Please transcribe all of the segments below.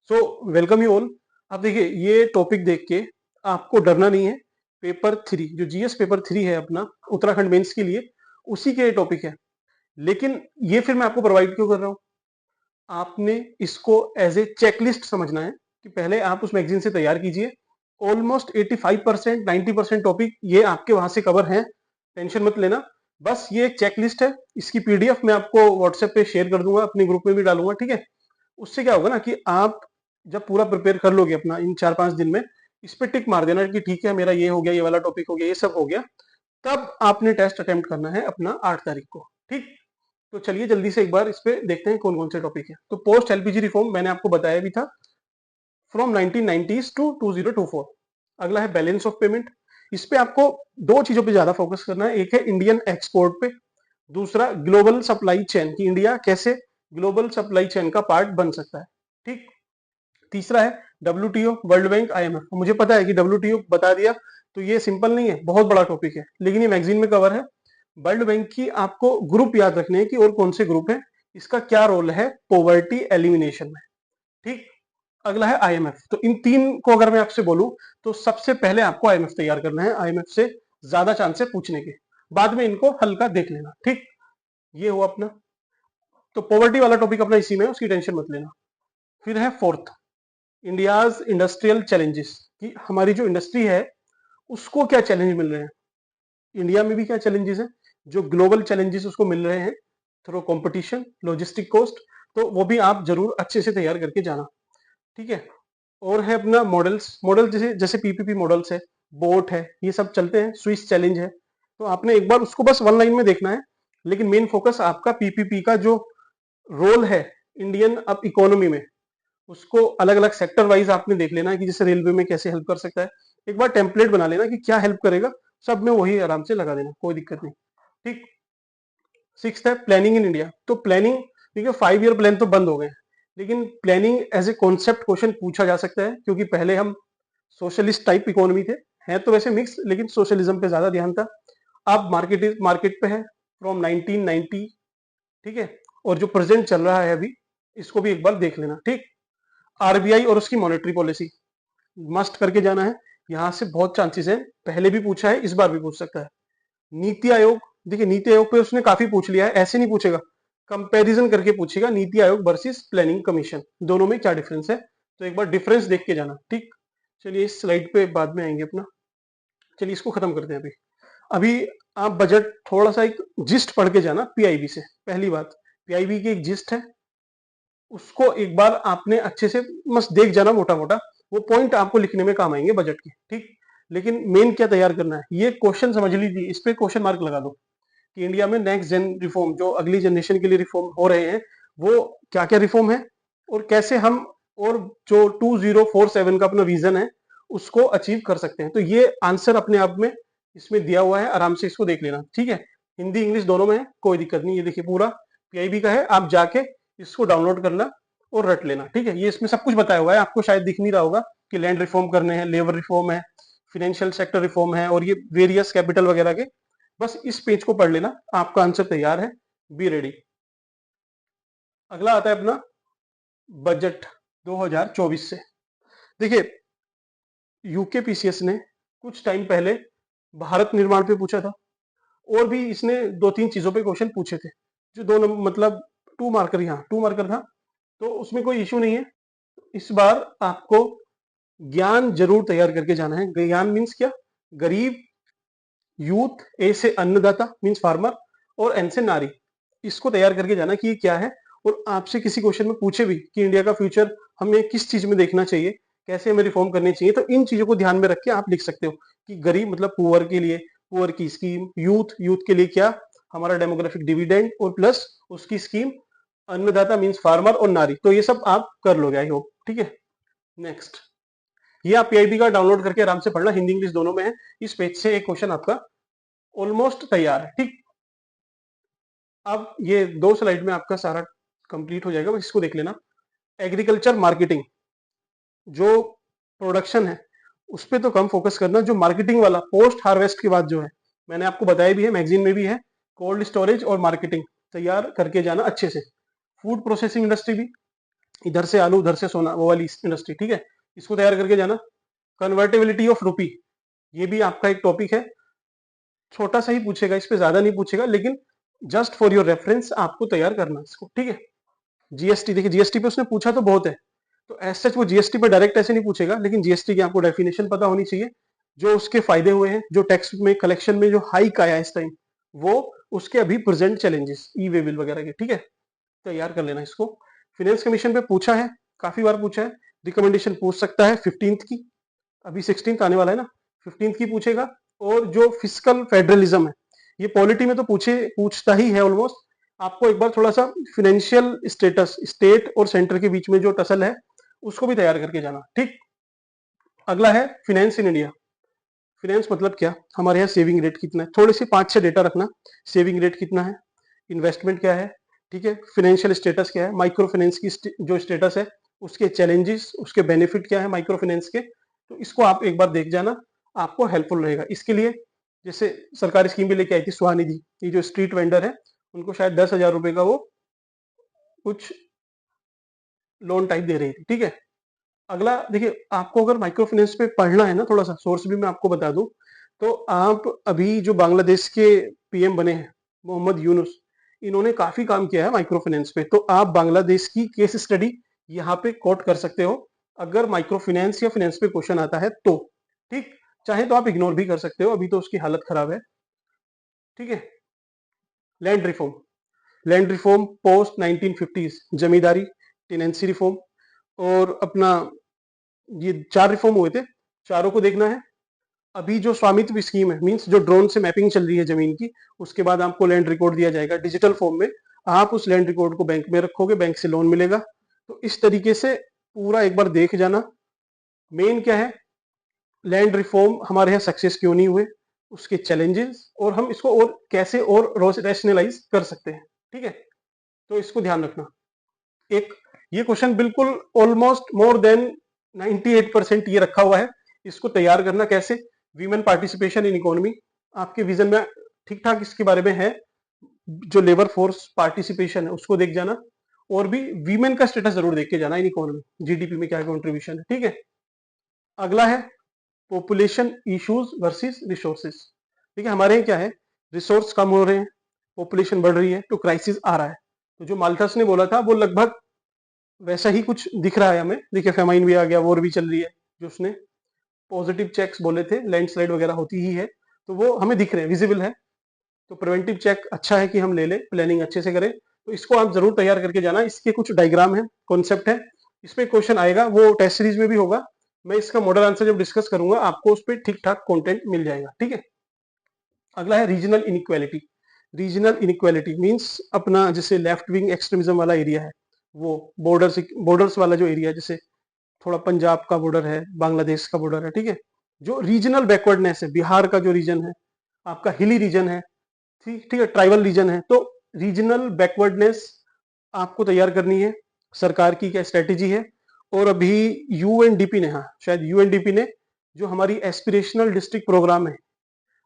So welcome you all. अब देखिए ये टॉपिक देख के आपको डरना नहीं है। पेपर 3 जो जीएस पेपर 3 है अपना उत्तराखंड मेंस के लिए, उसी के टॉपिक है। लेकिन ये फिर मैं आपको प्रोवाइड क्यों कर रहा हूँ? आपने इसको एज ए चेकलिस्ट समझना है कि पहले आप उस मैगजीन से तैयार कीजिए। ऑलमोस्ट 85% 90% टॉपिक ये आपके वहां से कवर हैं, टेंशन मत लेना। बस ये एक चेकलिस्ट है, इसकी पीडीएफ मैं आपको व्हाट्सएप पे शेयर कर दूंगा, अपने ग्रुप में भी डालूंगा, ठीक है। उससे क्या होगा ना कि आप जब पूरा प्रिपेयर कर लोगे अपना इन 4-5 दिन में, इस पे टिक मार देना कि ठीक है मेरा ये हो गया, ये वाला टॉपिक हो गया, ये सब हो गया। तब आपने टेस्ट अटेम्प्ट करना है अपना 8 तारीख को, ठीक। तो चलिए जल्दी से एक बार इस पे देखते हैं कौन कौन से टॉपिक है। तो पोस्ट एलपीजी रिफॉर्म मैंने आपको बताया भी था, फ्रॉम 1990s टू 2024। अगला है बैलेंस ऑफ पेमेंट। इस पे आपको दो चीजों पे ज्यादा फोकस करना है। एक है इंडियन एक्सपोर्ट पे, दूसरा ग्लोबल सप्लाई चेन की इंडिया कैसे ग्लोबल सप्लाई चेन का पार्ट बन सकता है, ठीक। तीसरा है डब्ल्यूटीओ, वर्ल्ड बैंक, आईएमएफ। मुझे पता है कि डब्ल्यूटीओ बता दिया तो ये सिंपल नहीं है, बहुत बड़ा टॉपिक है, लेकिन ये मैगजीन में कवर है। वर्ल्ड बैंक की आपको ग्रुप याद रखने हैं कि और कौन से ग्रुप है, इसका क्या रोल है पॉवर्टी एलिमिनेशन में, ठीक। अगला है आईएमएफ। तो इन तीन को अगर मैं आपसे बोलूं तो सबसे पहले आपको आईएमएफ तैयार करना है। आईएमएफ से ज्यादा चांस है पूछने के, बाद में इनको हल्का देख लेना, ठीक। ये हुआ अपना। तो पॉवर्टी वाला टॉपिक अपना इसी में है, उसकी टेंशन मत लेना। फिर है फोर्थ, इंडियाज इंडस्ट्रियल चैलेंजेस, कि हमारी जो इंडस्ट्री है उसको क्या चैलेंज मिल रहे हैं, इंडिया में भी क्या चैलेंजेस हैं, जो ग्लोबल चैलेंजेस उसको मिल रहे हैं थ्रू कंपटीशन, लॉजिस्टिक कॉस्ट। तो वो भी आप जरूर अच्छे से तैयार करके जाना, ठीक है। और है अपना मॉडल्स, मॉडल जैसे जैसे पीपीपी मॉडल्स है, बोट है, ये सब चलते हैं। स्विस चैलेंज है, तो आपने एक बार उसको बस वन लाइन में देखना है। लेकिन मेन फोकस आपका पीपीपी का जो रोल है इंडियन अब इकोनॉमी में, उसको अलग अलग सेक्टर वाइज आपने देख लेना है कि जैसे रेलवे में कैसे हेल्प कर सकता है। एक बार टेम्पलेट बना लेना कि क्या हेल्प करेगा, सब में वही आराम से लगा देना, कोई दिक्कत नहीं, ठीक। सिक्स्थ है प्लानिंग इन इंडिया। तो प्लानिंग, देखिए 5 ईयर प्लान तो बंद हो गए, लेकिन planning as a concept question पूछा जा सकता है, क्योंकि पहले हम सोशलिस्ट टाइप इकोनॉमी थे, है तो वैसे मिक्स, लेकिन सोशलिज्म पे ज्यादा ध्यान था। अब मार्केट पे है फ्रॉम 1990, ठीक है। और जो प्रेजेंट चल रहा है अभी, इसको भी एक बार देख लेना, ठीक। आरबीआई और उसकी मॉनेटरी पॉलिसी मस्ट करके जाना है, यहां से बहुत चांसेस है, पहले भी पूछा है, इस बार भी पूछ सकता है। नीति आयोग, देखिए नीति आयोग पे उसने काफी पूछ लिया है, ऐसे नहीं पूछेगा, कंपैरिजन करके पूछेगा NITI Aayog versus planning commission, दोनों में क्या डिफरेंस है, तो एक बार डिफरेंस देख के जाना, ठीक। चलिए इस स्लाइड पे बाद में आएंगे अपना, चलिए इसको खत्म करते हैं अभी। अभी आप बजट थोड़ा सा एक जिस्ट पढ़ के जाना पीआईबी से। पहली बात, पीआईबी की एक जिस्ट है, उसको एक बार आपने अच्छे से मस्त देख जाना, मोटा मोटा वो पॉइंट आपको लिखने में काम आएंगे बजट के, ठीक। लेकिन मेन क्या तैयार करना है, ये क्वेश्चन समझ लीजिए, इस पे क्वेश्चन मार्क लगा दो कि इंडिया में नेक्स्ट जेन रिफॉर्म, जो अगली जनरेशन के लिए रिफॉर्म हो रहे हैं, वो क्या क्या रिफॉर्म है और कैसे हम, और जो 2047 का अपना विजन है उसको अचीव कर सकते हैं। तो ये आंसर अपने आप में इसमें दिया हुआ है, आराम से इसको देख लेना, ठीक है। हिंदी इंग्लिश दोनों में है, कोई दिक्कत नहीं। ये देखिए पूरा पीआईबी का है, आप जाके इसको डाउनलोड करना और रट लेना, ठीक है। ये इसमें सब कुछ बताया हुआ है, आपको शायद दिख नहीं रहा होगा कि लैंड रिफॉर्म करने हैं, लेबर रिफॉर्म है, फाइनेंशियल सेक्टर रिफॉर्म है, और ये वेरियस कैपिटल वगैरह के। बस इस पेज को पढ़ लेना, आपका आंसर तैयार है, बी रेडी। अगला आता है अपना बजट 2024 से। देखिए यूके पीसीएस ने कुछ टाइम पहले भारत निर्माण पे पूछा था, और भी इसने 2-3 चीजों पे क्वेश्चन पूछे थे, जो दोनों मतलब 2 मार्कर, यहाँ 2 मार्कर था, तो उसमें कोई इश्यू नहीं है। इस बार आपको ज्ञान जरूर तैयार करके जाना है। ज्ञान मीन्स क्या, गरीब, यूथ, ए से अन्नदाता मीन्स फार्मर, और एन से नारी, इसको तैयार करके जाना कि ये क्या है। और आपसे किसी क्वेश्चन में पूछे भी कि इंडिया का फ्यूचर हमें किस चीज में देखना चाहिए, कैसे हमें रिफॉर्म करनी चाहिए, तो इन चीजों को ध्यान में रख के आप लिख सकते हो कि गरीब मतलब पुअर के लिए पुअर की स्कीम, यूथ यूथ के लिए क्या हमारा डेमोग्राफिक डिविडेंड, और प्लस उसकी स्कीम, अन्नदाता मीन्स फार्मर, और नारी। तो ये सब आप कर लोगे आई होप, ठीक है। नेक्स्ट, ये आप पीआईबी का डाउनलोड करके आराम से पढ़ना, हिंदी इंग्लिश दोनों में है। इस पेज से एक क्वेश्चन आपका ऑलमोस्ट तैयार है, ठीक। अब ये 2 स्लाइड में आपका सारा कंप्लीट हो जाएगा, बस इसको देख लेना। एग्रीकल्चर मार्केटिंग, जो प्रोडक्शन है उस पर तो कम फोकस करना, जो मार्केटिंग वाला पोस्ट हार्वेस्ट के बाद जो है, मैंने आपको बताया भी है, मैगजीन में भी है, कोल्ड स्टोरेज और मार्केटिंग तैयार करके जाना अच्छे से। फूड प्रोसेसिंग इंडस्ट्री भी, इधर से आलू उधर से सोना, वो वाली इंडस्ट्री, ठीक है, इसको तैयार करके जाना। कन्वर्टेबिलिटी ऑफ रूपी, ये भी आपका एक टॉपिक है, छोटा सा ही पूछेगा, इस पे ज्यादा नहीं पूछेगा, लेकिन जस्ट फॉर योर रेफरेंस आपको तैयार करना इसको, ठीक है। जीएसटी, देखिए जीएसटी पे उसने पूछा तो बहुत है, तो एज सच वो जीएसटी पे डायरेक्ट ऐसे नहीं पूछेगा, लेकिन जीएसटी की आपको डेफिनेशन पता होनी चाहिए, जो उसके फायदे हुए हैं, जो टैक्स में कलेक्शन में जो हाइक आया इस टाइम, वो उसके अभी प्रेजेंट चैलेंजेस, ई वे बिल वगैरह के, ठीक है, तैयार कर लेना इसको। फिनेंस कमीशन पे पूछा है, काफी बार पूछा है, रिकमेंडेशन पूछ सकता है 15th की, अभी 16th आने वाला है ना, 15th की पूछेगा। और जो फिजिकल फेडरलिज्म है, ये पॉलिटी में तो पूछता ही है ऑलमोस्ट, आपको एक बार थोड़ा सा फिनेंशियल स्टेटस, स्टेट और सेंटर के बीच में जो टसल है उसको भी तैयार करके जाना, ठीक। अगला है फिनेंस इन इंडिया। फिनेंस मतलब क्या, हमारे यहाँ सेविंग रेट कितना है, थोड़े से 5-6 डेटा रखना, सेविंग रेट कितना है, इन्वेस्टमेंट क्या है, ठीक है, फाइनेंशियल स्टेटस क्या है, माइक्रो फाइनेंस की जो स्टेटस है, उसके चैलेंजेस, उसके बेनिफिट क्या है माइक्रो फाइनेंस के, तो इसको आप एक बार देख जाना, आपको हेल्पफुल रहेगा। इसके लिए जैसे सरकारी स्कीम भी लेके आई थी स्वनिधि, ये जो स्ट्रीट वेंडर है उनको शायद 10,000 रुपए का वो कुछ लोन टाइप दे रही थी, ठीक है। अगला देखिए, आपको अगर माइक्रो फाइनेंस पे पढ़ना है ना, थोड़ा सा सोर्स भी मैं आपको बता दूं, तो आप अभी जो बांग्लादेश के पीएम बने हैं मोहम्मद यूनुस, इन्होंने काफी काम किया है माइक्रो फाइनेंस पे, तो आप बांग्लादेश की केस स्टडी यहाँ पे कोट कर सकते हो, अगर माइक्रो फाइनेंस या फाइनेंस पे क्वेश्चन आता है तो, ठीक। चाहे तो आप इग्नोर भी कर सकते हो, अभी तो उसकी हालत खराब है, ठीक है। Land reform, land reform post 1950s, जमींदारी, टेनेंसी रिफॉर्म, और अपना ये 4 रिफॉर्म हुए थे, चारों को देखना है। अभी जो स्वामित्व स्कीम है, मींस जो ड्रोन से मैपिंग चल रही है जमीन की, उसके बाद आपको लैंड रिकॉर्ड दिया जाएगा डिजिटल फॉर्म में, आप उस लैंड रिकॉर्ड को बैंक में रखोगे, बैंक से लोन मिलेगा, तो इस तरीके से पूरा एक बार देख जाना। मेन क्या है, लैंड रिफॉर्म हमारे यहाँ सक्सेस क्यों नहीं हुए, उसके चैलेंजेस, और हम इसको और कैसे और रैशनलाइज कर सकते हैं, ठीक है, तो इसको ध्यान रखना। एक ये क्वेश्चन बिल्कुल ऑलमोस्ट मोर देन 98% ये रखा हुआ है, इसको तैयार करना कैसे, वीमेन पार्टिसिपेशन इन इकोनॉमी, आपके विजन में ठीक ठाक इसके बारे में है, जो लेबर फोर्स पार्टिसिपेशन है उसको देख जाना, और भी वीमेन का स्टेटस जरूर देख के जाना इन इकोनॉमी, जीडीपी में क्या कंट्रीब्यूशन है, ठीक है। अगला है पॉपुलेशन इश्यूज वर्सेस रिसोर्सेज। ठीक है, हमारे यहाँ क्या है, रिसोर्स कम हो रहे हैं, पॉपुलेशन बढ़ रही है, तो क्राइसिस आ रहा है, तो जो माल्थस ने बोला था वो लगभग वैसा ही कुछ दिख रहा है हमें, देखिए फेमाइन भी आ गया, वॉर भी चल रही है, जो उसने पॉजिटिव चेक्स बोले थे, लैंडस्लाइड वगैरह होती ही है, तो वो हमें दिख रहे हैं, विजिबल है, तो प्रिवेंटिव चेक अच्छा है कि हम ले लें, प्लानिंग अच्छे से करें, तो इसको आप जरूर तैयार करके जाना। इसके कुछ डायग्राम है, कॉन्सेप्ट है, इस पे क्वेश्चन आएगा, वो टेस्ट सीरीज में भी होगा, मैं इसका मॉडल आंसर जब डिस्कस करूंगा आपको उस पर ठीक ठाक कॉन्टेंट मिल जाएगा, ठीक है। अगला है regional inequality. Regional inequality means अपना जैसे लेफ्ट विंग एक्सट्रीमिज्म वाला एरिया है, वो बॉर्डर्स वाला जो एरिया है, जैसे थोड़ा पंजाब का बॉर्डर है, बांग्लादेश का बॉर्डर है, ठीक है, जो रीजनल बैकवर्डनेस है, बिहार का जो रीजन है, आपका हिली रीजन है, ठीक ठीक है, ट्राइबल रीजन है, तो रीजनल बैकवर्डनेस आपको तैयार करनी है, सरकार की क्या स्ट्रेटेजी है। और अभी यूएनडीपी ने, हाँ शायद यूएनडीपी ने, जो हमारी एस्पिरेशनल डिस्ट्रिक्ट प्रोग्राम है,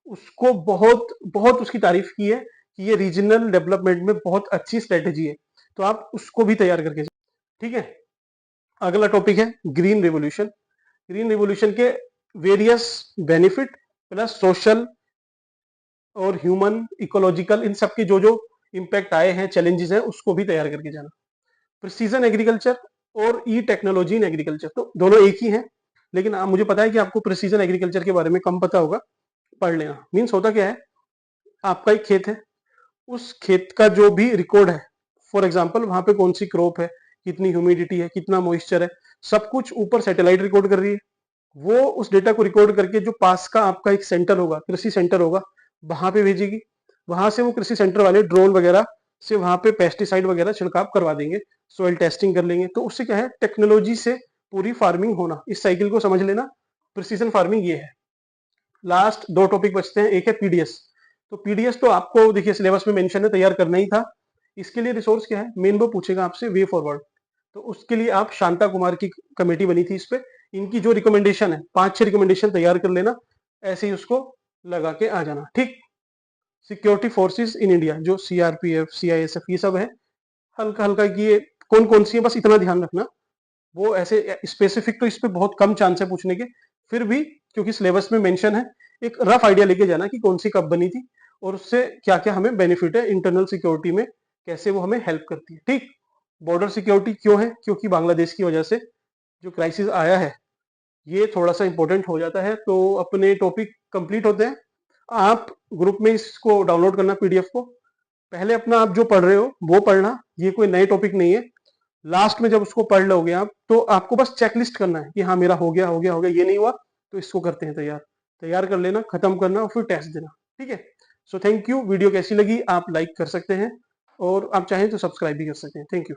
उसको बहुत बहुत उसकी तारीफ की है कि ये रीजनल डेवलपमेंट में बहुत अच्छी स्ट्रेटेजी है, तो आप उसको भी तैयार करके, ठीक है। अगला टॉपिक है ग्रीन रेवोल्यूशन। ग्रीन रेवोल्यूशन के वेरियस बेनिफिट प्लस सोशल और ह्यूमन इकोलॉजिकल, इन सब के जो जो इम्पैक्ट आए हैं, चैलेंजेस हैं, उसको भी तैयार करके जाना। प्रिसीजन एग्रीकल्चर और ई टेक्नोलॉजी इन एग्रीकल्चर, तो दोनों एक ही हैं, लेकिन मुझे पता है कि आपको प्रिसीजन एग्रीकल्चर के बारे में कम पता होगा, पढ़ लेना। मीन्स होता क्या है, आपका एक खेत है, उस खेत का जो भी रिकॉर्ड है, फॉर एग्जाम्पल वहां पे कौन सी क्रॉप है, कितनी ह्यूमिडिटी है, कितना मॉइस्चर है, सब कुछ ऊपर सैटेलाइट रिकॉर्ड कर रही है, वो उस डेटा को रिकॉर्ड करके जो पास का आपका एक सेंटर होगा, कृषि सेंटर होगा, वहां पे भेजेगी, वहां से वो कृषि सेंटर वाले ड्रोन वगैरह से वहां पे पेस्टिसाइड वगैरह छिड़काव करवा देंगे, सोइल टेस्टिंग कर लेंगे, तो उससे क्या है, टेक्नोलॉजी से पूरी फार्मिंग होना, इस साइकिल को समझ लेना, प्रिसीजन फार्मिंग ये है। लास्ट 2 टॉपिक बचते हैं, एक है पीडीएस। तो पीडीएस तो आपको देखिए सिलेबस में मेंशन है, तैयार करना ही था। इसके लिए रिसोर्स क्या है, मेन वो पूछेगा आपसे वे फॉरवर्ड, तो उसके लिए आप शांता कुमार की कमेटी बनी थी, इस पे इनकी जो रिकमेंडेशन है 5-6 रिकमेंडेशन तैयार कर लेना, ऐसे ही उसको लगा के आ जाना, ठीक। सिक्योरिटी फोर्सेस इन इंडिया, जो सीआरपीएफ, सीआईएसएफ, ये सब है, हल्का हल्का कि ये कौन कौन सी है, बस इतना ध्यान रखना। वो ऐसे स्पेसिफिक तो इस पे बहुत कम चांस है पूछने के, फिर भी क्योंकि सिलेबस में मेंशन है, एक रफ आइडिया लेके जाना कि कौन सी कब बनी थी और उससे क्या क्या हमें बेनिफिट है इंटरनल सिक्योरिटी में, कैसे वो हमें हेल्प करती है। ठीक, बॉर्डर सिक्योरिटी क्यों है, क्योंकि बांग्लादेश की वजह से जो क्राइसिस आया है ये थोड़ा सा इंपॉर्टेंट हो जाता है। तो अपने टॉपिक कंप्लीट होते हैं। आप ग्रुप में इसको डाउनलोड करना पीडीएफ को, पहले अपना आप जो पढ़ रहे हो वो पढ़ना, ये कोई नए टॉपिक नहीं है। लास्ट में जब उसको पढ़ लोगे आप, तो आपको बस चेकलिस्ट करना है कि हाँ मेरा हो गया हो गया हो गया, ये नहीं हुआ तो इसको करते हैं तैयार, तैयार कर लेना, खत्म करना और फिर टेस्ट देना। ठीक है, सो थैंक यू। वीडियो कैसी लगी आप लाइक कर सकते हैं और आप चाहें तो सब्सक्राइब भी कर सकते हैं। Thank you.